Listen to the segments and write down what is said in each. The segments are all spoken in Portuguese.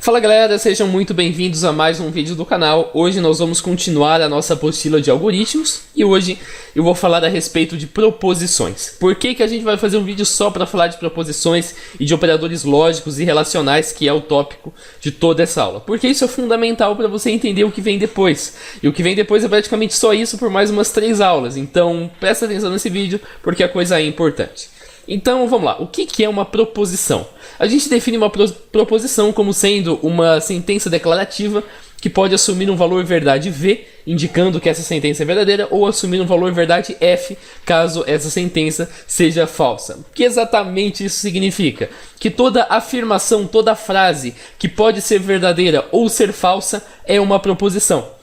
Fala galera, sejam muito bem-vindos a mais um vídeo do canal. Hoje nós vamos continuar a nossa apostila de algoritmos e hoje eu vou falar a respeito de proposições. Por que a gente vai fazer um vídeo só para falar de proposições e de operadores lógicos e relacionais, que é o tópico de toda essa aula? Porque isso é fundamental para você entender o que vem depois. E o que vem depois é praticamente só isso por mais umas 3 aulas. Então presta atenção nesse vídeo porque a coisa é importante. Então vamos lá, o que é uma proposição? A gente define uma proposição como sendo uma sentença declarativa que pode assumir um valor verdade V, indicando que essa sentença é verdadeira, ou assumir um valor verdade F, caso essa sentença seja falsa. O que exatamente isso significa? Que toda afirmação, toda frase que pode ser verdadeira ou ser falsa é uma proposição.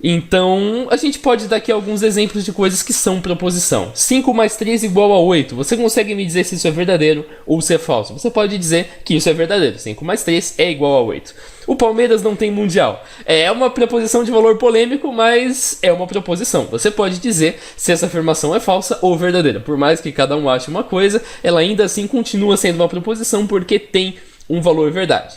Então, a gente pode dar aqui alguns exemplos de coisas que são proposição. 5 mais 3 igual a 8. Você consegue me dizer se isso é verdadeiro ou se é falso? Você pode dizer que isso é verdadeiro. 5 mais 3 é igual a 8. O Palmeiras não tem mundial. É uma proposição de valor polêmico, mas é uma proposição. Você pode dizer se essa afirmação é falsa ou verdadeira. Por mais que cada um ache uma coisa, ela ainda assim continua sendo uma proposição porque tem um valor verdade.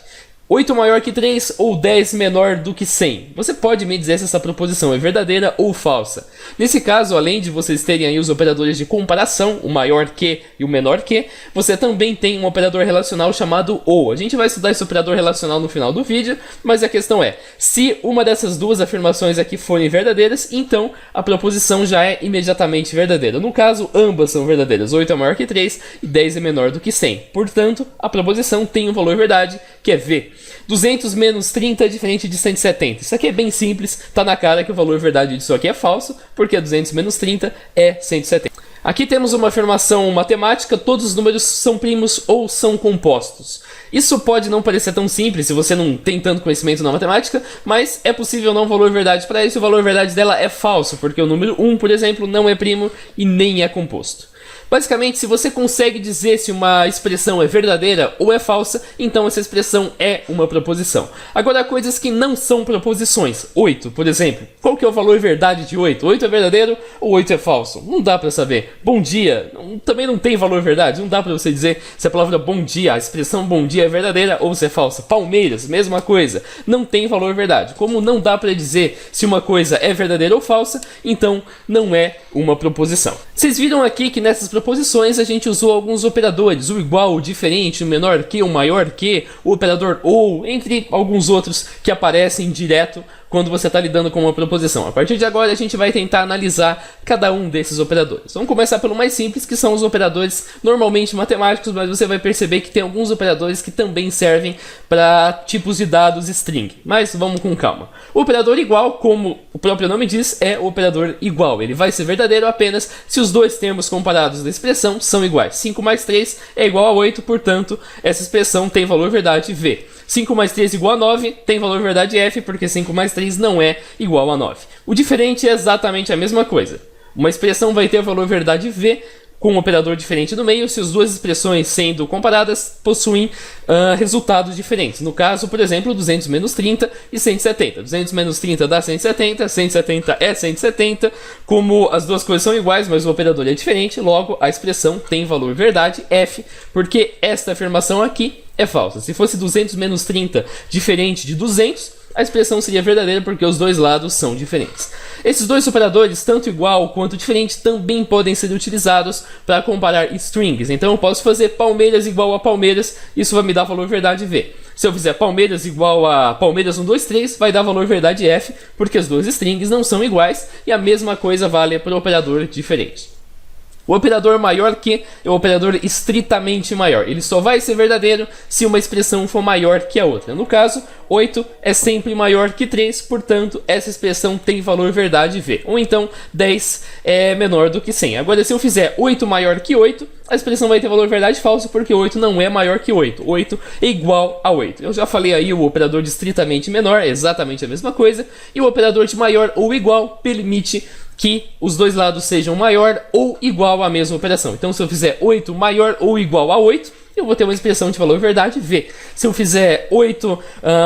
8 maior que 3 ou 10 menor do que 100. Você pode me dizer se essa proposição é verdadeira ou falsa. Nesse caso, além de vocês terem aí os operadores de comparação, o maior que e o menor que, você também tem um operador relacional chamado ou. A gente vai estudar esse operador relacional no final do vídeo, mas a questão é, se uma dessas duas afirmações aqui forem verdadeiras, então a proposição já é imediatamente verdadeira. No caso, ambas são verdadeiras. 8 é maior que 3 e 10 é menor do que 100. Portanto, a proposição tem um valor verdade, que é V. 200 menos 30 é diferente de 170. Isso aqui é bem simples, tá na cara que o valor verdade disso aqui é falso, porque 200 menos 30 é 170. Aqui temos uma afirmação matemática: todos os números são primos ou são compostos. Isso pode não parecer tão simples se você não tem tanto conhecimento na matemática, mas é possível não valor verdade para isso. O valor verdade dela é falso, porque o número 1, por exemplo, não é primo e nem é composto. Basicamente, se você consegue dizer se uma expressão é verdadeira ou é falsa, então essa expressão é uma proposição. Agora, coisas que não são proposições. 8, por exemplo. Qual que é o valor verdade de 8? 8 é verdadeiro ou 8 é falso? Não dá pra saber. Bom dia, também não tem valor verdade. Não dá pra você dizer se a palavra bom dia, a expressão bom dia é verdadeira ou se é falsa. Palmeiras, mesma coisa. Não tem valor verdade. Como não dá pra dizer se uma coisa é verdadeira ou falsa, então não é uma proposição. Vocês viram aqui que nessas proposições a gente usou alguns operadores, o igual, o diferente, o menor que, o maior que, o operador ou, entre alguns outros que aparecem direto quando você está lidando com uma proposição. A partir de agora a gente vai tentar analisar cada um desses operadores. Vamos começar pelo mais simples, que são os operadores normalmente matemáticos, mas você vai perceber que tem alguns operadores que também servem para tipos de dados string. Mas vamos com calma. O operador igual, como o próprio nome diz, é o operador igual. Ele vai ser verdadeiro apenas se os dois termos comparados da expressão são iguais. 5 mais 3 é igual a 8, portanto, essa expressão tem valor verdade V. 5 mais 3 igual a 9 tem valor verdade F, porque 5 mais 3 não é igual a 9. O diferente é exatamente a mesma coisa. Uma expressão vai ter valor verdade V com um operador diferente no meio se as duas expressões sendo comparadas possuem resultados diferentes. No caso, por exemplo, 200 menos 30 e 170. 200 menos 30 dá 170, 170 é 170. Como as duas coisas são iguais, mas o operador é diferente, logo a expressão tem valor verdade F, porque esta afirmação aqui é falsa. Se fosse 200 menos 30 diferente de 200, a expressão seria verdadeira porque os dois lados são diferentes. Esses dois operadores, tanto igual quanto diferente, também podem ser utilizados para comparar strings. Então eu posso fazer Palmeiras igual a Palmeiras, isso vai me dar valor verdade V. Se eu fizer Palmeiras igual a Palmeiras 1, 2, 3, vai dar valor verdade F, porque as duas strings não são iguais e a mesma coisa vale para o operador diferente. O operador maior que é o operador estritamente maior. Ele só vai ser verdadeiro se uma expressão for maior que a outra. No caso, 8 é sempre maior que 3, portanto, essa expressão tem valor verdade V. Ou então, 10 é menor do que 100. Agora, se eu fizer 8 maior que 8, a expressão vai ter valor verdade falso, porque 8 não é maior que 8. 8 é igual a 8. Eu já falei aí o operador de estritamente menor, é exatamente a mesma coisa. E o operador de maior ou igual permite que os dois lados sejam maior ou igual à mesma operação. Então, se eu fizer 8 maior ou igual a 8, eu vou ter uma expressão de valor verdade V. Se eu fizer 8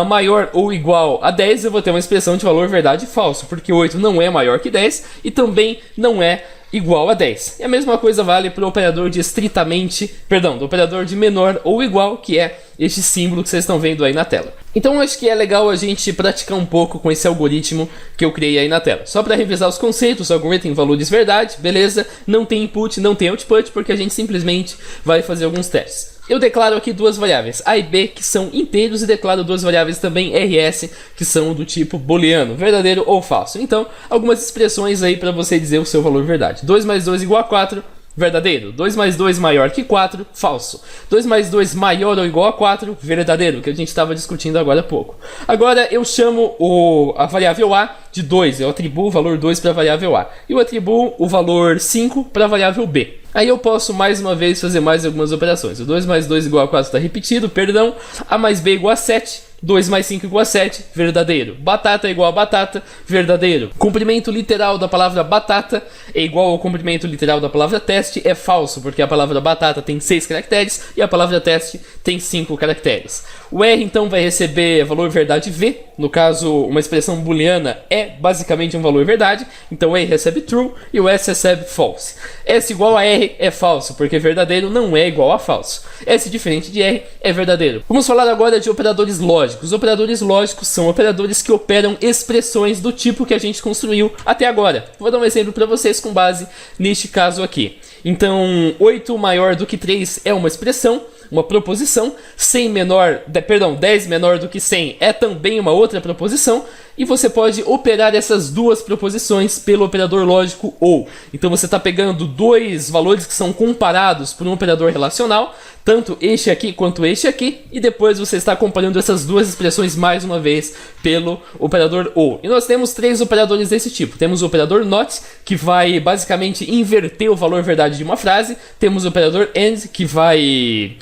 maior ou igual a 10, eu vou ter uma expressão de valor verdade falso, porque 8 não é maior que 10 e também não é igual a 10. E a mesma coisa vale para o operador de do operador de menor ou igual, que é este símbolo que vocês estão vendo aí na tela. Então acho que é legal a gente praticar um pouco com esse algoritmo que eu criei aí na tela. Só para revisar os conceitos, o algoritmo tem valores verdade, beleza? Não tem input, não tem output, porque a gente simplesmente vai fazer alguns testes. Eu declaro aqui duas variáveis, A e B, que são inteiros, e declaro duas variáveis também, RS, que são do tipo booleano, verdadeiro ou falso. Então, algumas expressões aí para você dizer o seu valor verdade. 2 mais 2 igual a 4, verdadeiro. 2 mais 2 maior que 4, falso. 2 mais 2 maior ou igual a 4, verdadeiro, que a gente estava discutindo agora há pouco. Agora eu chamo a variável A de 2, eu atribuo o valor 2 para a variável A. E eu atribuo o valor 5 para a variável B. Aí eu posso mais uma vez fazer mais algumas operações. O 2 mais 2 igual a 4 está repetido, perdão. A mais B igual a 7. 2 mais 5 igual a 7, verdadeiro. Batata igual a batata, verdadeiro. Comprimento literal da palavra batata é igual ao comprimento literal da palavra teste, é falso, porque a palavra batata tem 6 caracteres e a palavra teste tem 5 caracteres. O R então vai receber valor verdade V, no caso uma expressão booleana é basicamente um valor verdade, então o R recebe true e o S recebe false. S igual a R é falso, porque verdadeiro não é igual a falso. S diferente de R é verdadeiro. Vamos falar agora de operadores lógicos. Os operadores lógicos são operadores que operam expressões do tipo que a gente construiu até agora. Vou dar um exemplo para vocês com base neste caso aqui. Então, 8 maior do que 3 é uma expressão, uma proposição. 10 menor do que 100 é também uma outra proposição. E você pode operar essas duas proposições pelo operador lógico OR. Então você está pegando dois valores que são comparados por um operador relacional, tanto este aqui quanto este aqui, e depois você está comparando essas duas expressões mais uma vez pelo operador OR. E nós temos três operadores desse tipo. Temos o operador NOT, que vai basicamente inverter o valor verdade de uma frase. Temos o operador AND, que vai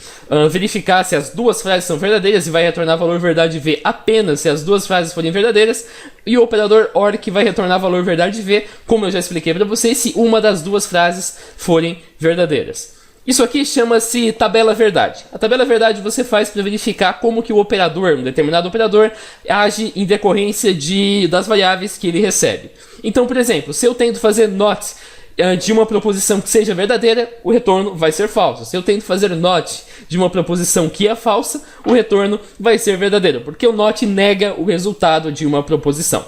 verificar se as duas frases são verdadeiras e vai retornar valor verdade V apenas se as duas frases forem verdadeiras. E o operador OR, que vai retornar valor verdade V, como eu já expliquei para vocês, se uma das duas frases forem verdadeiras. Isso aqui chama-se tabela verdade. A tabela verdade você faz para verificar como que o operador, um determinado operador, age em decorrência das variáveis que ele recebe. Então, por exemplo, se eu tento fazer NOT de uma proposição que seja verdadeira, o retorno vai ser falso. Se eu tento fazer NOT de uma proposição que é falsa, o retorno vai ser verdadeiro, porque o NOT nega o resultado de uma proposição.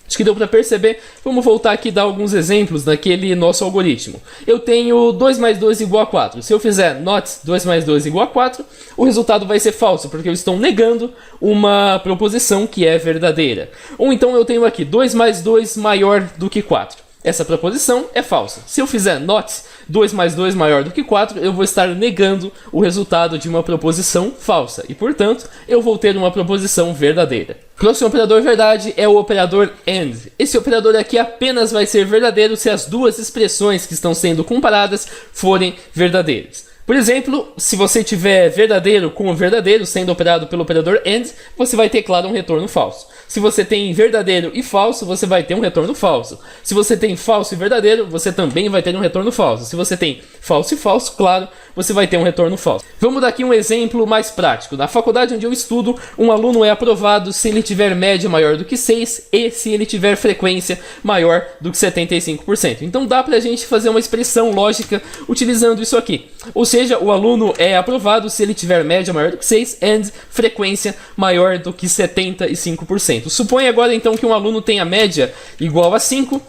Acho que deu para perceber. Vamos voltar aqui e dar alguns exemplos daquele nosso algoritmo. Eu tenho 2 mais 2 igual a 4. Se eu fizer NOT 2 mais 2 igual a 4, o resultado vai ser falso, porque eu estou negando uma proposição que é verdadeira. Ou então eu tenho aqui 2 mais 2 maior do que 4. Essa proposição é falsa. Se eu fizer NOT 2 mais 2 maior do que 4, eu vou estar negando o resultado de uma proposição falsa. E, portanto, eu vou ter uma proposição verdadeira. Próximo operador verdade é o operador AND. Esse operador aqui apenas vai ser verdadeiro se as duas expressões que estão sendo comparadas forem verdadeiras. Por exemplo, se você tiver verdadeiro com verdadeiro sendo operado pelo operador AND, você vai ter, claro, um retorno falso. Se você tem verdadeiro e falso, você vai ter um retorno falso. Se você tem falso e verdadeiro, você também vai ter um retorno falso. Se você tem falso e falso, claro, você vai ter um retorno falso. Vamos dar aqui um exemplo mais prático. Na faculdade onde eu estudo, um aluno é aprovado se ele tiver média maior do que 6 e se ele tiver frequência maior do que 75%. Então dá pra gente fazer uma expressão lógica utilizando isso aqui. Ou seja, o aluno é aprovado se ele tiver média maior do que 6 e frequência maior do que 75%. Suponha agora então que um aluno tenha média igual a 5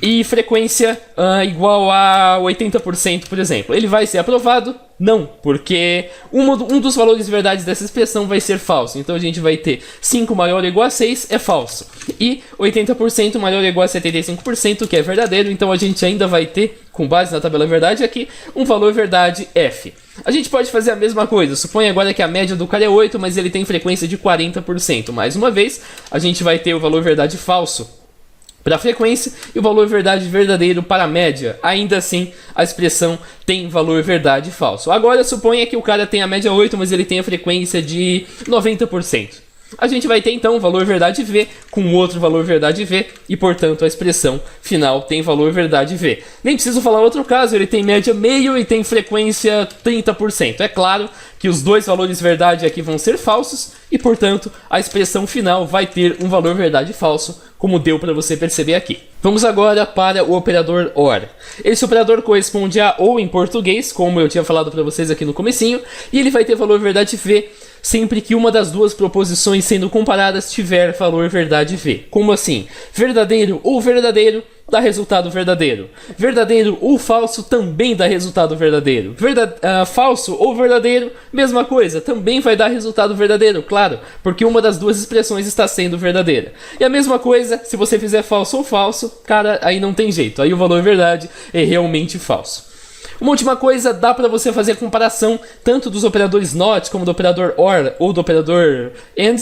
e frequência igual a 80%, por exemplo. Ele vai ser aprovado? Não, porque um dos valores verdades dessa expressão vai ser falso. Então a gente vai ter 5 maior ou igual a 6 é falso. E 80% maior ou igual a 75%, que é verdadeiro. Então a gente ainda vai ter, com base na tabela verdade aqui, um valor verdade F. A gente pode fazer a mesma coisa. Suponha agora que a média do cara é 8, mas ele tem frequência de 40%. Mais uma vez, a gente vai ter o valor verdade falso para a frequência e o valor verdade verdadeiro para a média. Ainda assim, a expressão tem valor verdade falso. Agora, suponha que o cara tenha a média 8, mas ele tem a frequência de 90%. a gente vai ter então valor verdade V com outro valor verdade V e, portanto, a expressão final tem valor verdade V. Nem preciso falar outro caso, ele tem média meio e tem frequência 30%. É claro que os dois valores verdade aqui vão ser falsos e, portanto, a expressão final vai ter um valor verdade falso, como deu para você perceber aqui. Vamos agora para o operador OR. Esse operador corresponde a OU em português, como eu tinha falado para vocês aqui no comecinho, e ele vai ter valor verdade V sempre que uma das duas proposições sendo comparadas tiver valor verdade V. Como assim? Verdadeiro ou verdadeiro dá resultado verdadeiro. Verdadeiro ou falso também dá resultado verdadeiro. Falso ou verdadeiro, mesma coisa, também vai dar resultado verdadeiro, claro, porque uma das duas expressões está sendo verdadeira. E a mesma coisa, se você fizer falso ou falso, cara, aí não tem jeito, aí o valor verdade é realmente falso. Uma última coisa, dá para você fazer comparação tanto dos operadores NOT como do operador OR ou do operador AND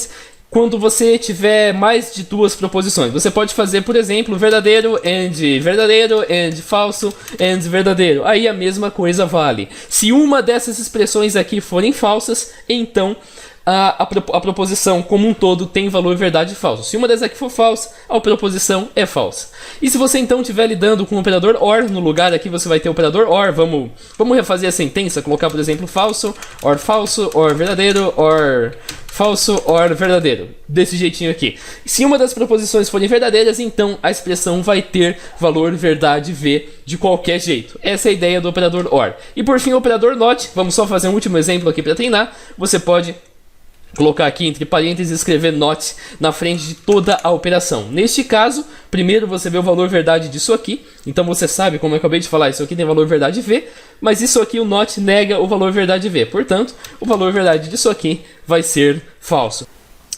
quando você tiver mais de duas proposições. Você pode fazer, por exemplo, verdadeiro and falso and verdadeiro. Aí a mesma coisa vale. Se uma dessas expressões aqui forem falsas, então a proposição como um todo tem valor verdade falso. Se uma dessas aqui for falsa, a proposição é falsa. E se você então estiver lidando com o operador OR, no lugar aqui você vai ter o operador OR. Vamos refazer a sentença, colocar, por exemplo, falso, OR verdadeiro, OR falso, OR verdadeiro. Desse jeitinho aqui. Se uma das proposições forem verdadeiras, então a expressão vai ter valor verdade V de qualquer jeito. Essa é a ideia do operador OR. E por fim, o operador NOT. Vamos só fazer um último exemplo aqui para treinar. Você pode colocar aqui entre parênteses e escrever NOT na frente de toda a operação. Neste caso, primeiro você vê o valor verdade disso aqui. Então você sabe, como eu acabei de falar, isso aqui tem valor verdade V, mas isso aqui o NOT nega o valor verdade V. Portanto, o valor verdade disso aqui vai ser falso.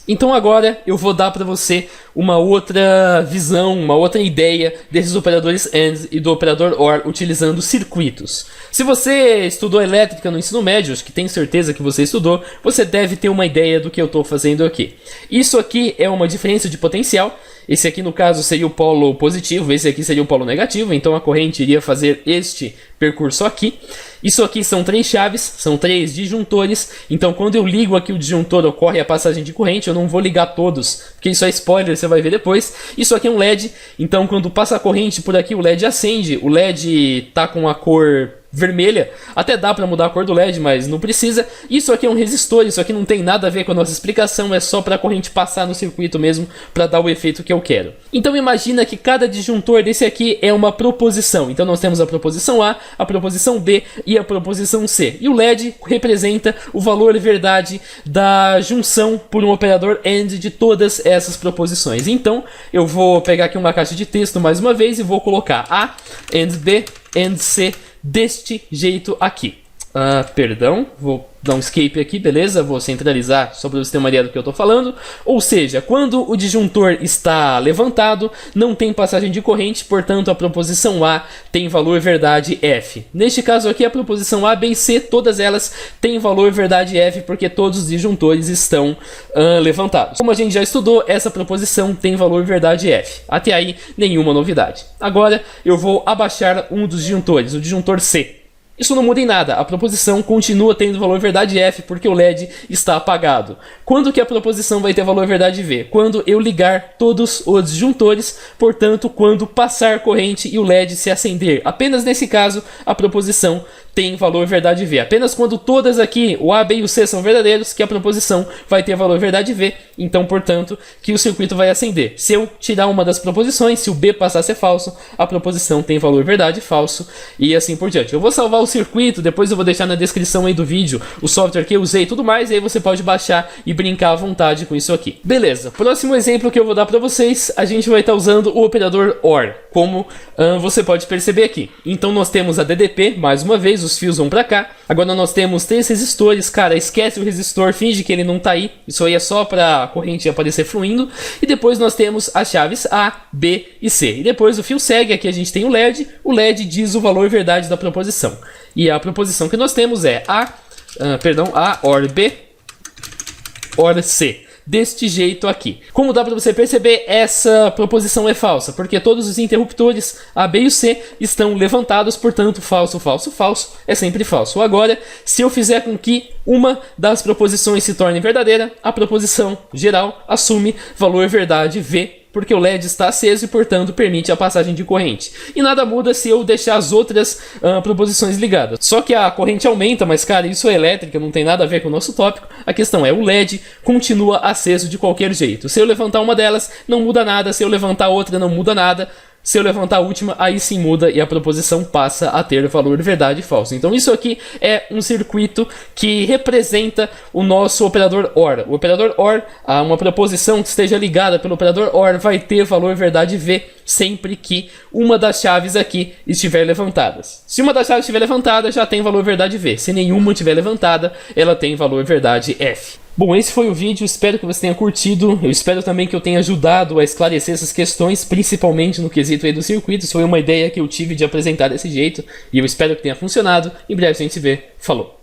Então agora eu vou dar para você uma outra visão, uma outra ideia desses operadores AND e do operador OR utilizando circuitos. Se você estudou elétrica no ensino médio, acho que tenho certeza que você estudou, você deve ter uma ideia do que eu estou fazendo aqui. Isso aqui é uma diferença de potencial. Esse aqui no caso seria o polo positivo, esse aqui seria o polo negativo, então a corrente iria fazer este percurso aqui. Isso aqui são três chaves, são três disjuntores, então quando eu ligo aqui o disjuntor ocorre a passagem de corrente, eu não vou ligar todos, porque isso é spoiler, você vai ver depois. Isso aqui é um LED, então quando passa a corrente por aqui o LED acende, o LED tá com a cor vermelha, até dá para mudar a cor do LED, mas não precisa. Isso aqui é um resistor, isso aqui não tem nada a ver com a nossa explicação, é só para a corrente passar no circuito mesmo, para dar o efeito que eu quero. Então imagina que cada disjuntor desse aqui é uma proposição, então nós temos a proposição A, a proposição B e a proposição C, e o LED representa o valor verdade da junção por um operador AND de todas essas proposições. Então eu vou pegar aqui uma caixa de texto mais uma vez e vou colocar A, AND B, AND C, deste jeito aqui. Perdão, vou dar um escape aqui, beleza? Vou centralizar só para você ter uma ideia do que eu estou falando. Ou seja, quando o disjuntor está levantado, não tem passagem de corrente, portanto a proposição A tem valor verdade F. Neste caso aqui, a proposição A, B e C, todas elas têm valor verdade F, porque todos os disjuntores estão levantados. Como a gente já estudou, essa proposição tem valor verdade F. Até aí, nenhuma novidade. Agora, eu vou abaixar um dos disjuntores, o disjuntor C. Isso não muda em nada, a proposição continua tendo valor verdade F porque o LED está apagado. Quando que a proposição vai ter valor verdade V? Quando eu ligar todos os disjuntores, portanto, quando passar corrente e o LED se acender. Apenas nesse caso, a proposição tem valor verdade V. Apenas quando todas aqui, o A, B e o C são verdadeiros, que a proposição vai ter valor verdade V. Então, portanto, que o circuito vai acender. Se eu tirar uma das proposições, se o B passar a ser falso, a proposição tem valor verdade falso e assim por diante. Eu vou salvar o circuito, depois eu vou deixar na descrição aí do vídeo o software que eu usei e tudo mais, e aí você pode baixar e brincar à vontade com isso aqui. Beleza, próximo exemplo que eu vou dar para vocês, a gente vai estar usando o operador OR, como você pode perceber aqui. Então nós temos a DDP, mais uma vez, os fios vão para cá. Agora nós temos 3 resistores, cara, esquece o resistor, finge que ele não tá aí, isso aí é só para a corrente aparecer fluindo. E depois nós temos as chaves A, B e C. E depois o fio segue, aqui a gente tem o LED diz o valor verdade da proposição. E a proposição que nós temos é A OR B, OR C. deste jeito aqui. Como dá para você perceber, essa proposição é falsa, porque todos os interruptores A, B e C estão levantados, portanto falso, falso, falso é sempre falso. Agora, se eu fizer com que uma das proposições se torne verdadeira, a proposição geral assume valor verdade V, porque o LED está aceso e, portanto, permite a passagem de corrente. E nada muda se eu deixar as outras proposições ligadas. Só que a corrente aumenta, mas, cara, isso é elétrica, não tem nada a ver com o nosso tópico. A questão é, o LED continua aceso de qualquer jeito. Se eu levantar uma delas, não muda nada. Se eu levantar outra, não muda nada. Se eu levantar a última, aí sim muda e a proposição passa a ter valor verdade e falso. Então isso aqui é um circuito que representa o nosso operador OR. O operador OR, uma proposição que esteja ligada pelo operador OR vai ter valor verdade V sempre que uma das chaves aqui estiver levantadas. Se uma das chaves estiver levantada, já tem valor verdade V. Se nenhuma estiver levantada, ela tem valor verdade F. Bom, esse foi o vídeo, espero que você tenha curtido, eu espero também que eu tenha ajudado a esclarecer essas questões, principalmente no quesito aí do circuito. Isso foi uma ideia que eu tive de apresentar desse jeito, e eu espero que tenha funcionado. Em breve a gente se vê, falou!